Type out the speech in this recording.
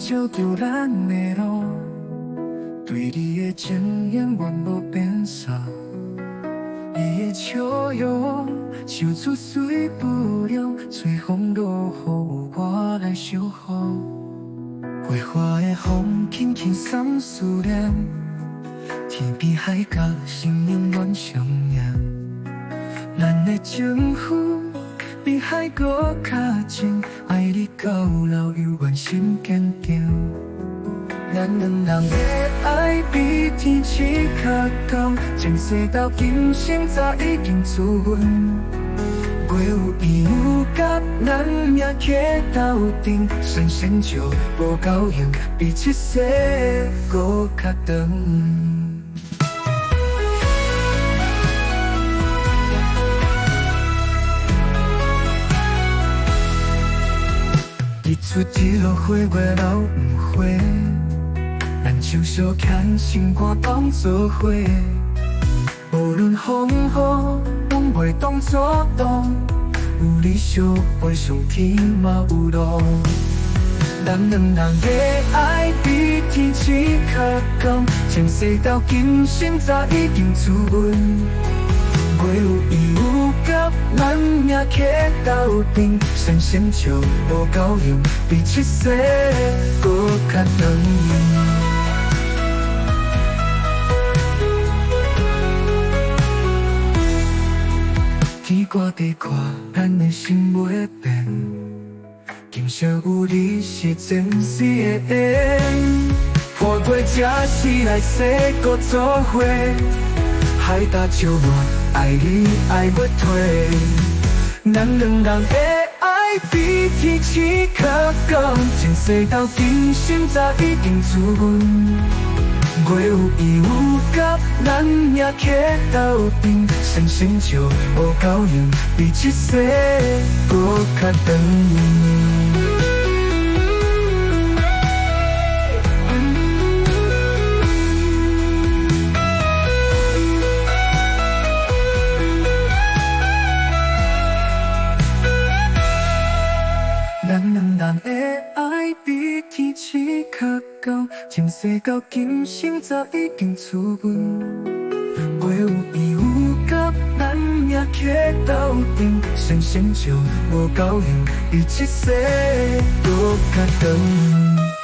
照着咱的路，对你的情永远无变数。伊的笑容像出水不凉，随风落雨我来守护。花花的风轻轻送思念，天边海角心永远相连。咱的情绪比海搁较深，爱你到老永远心坚定。咱两人的爱比天气较高，前世到今生早已经注定。袂有伊有甲咱命刻斗阵，神仙就无够用，比一世搁较长。日出日落，花月老不回，咱手相牵，心肝当作伙。无论风雨，拢袂当阻挡。有你相陪，上天嘛有路。咱两人的爱比天气较高，前世到今生早已经注定。袂有伊有甲咱命刻斗阵，神仙就无够用，比一世搁较长。天寒地寒，咱的心袂变。今生有你是前世的缘，破过这世来世搁做伙。海大潮暖，爱你爱不退。咱两人的爱比天气较高，前世到今生早已经注定。袂有伊有甲咱命刻斗阵，神仙就无够用，比一世搁较长。咱两人的爱比天气较高，前世到今生早已经注定。袂有伊有甲咱命刻斗阵，神仙就无够用，比一世搁较长。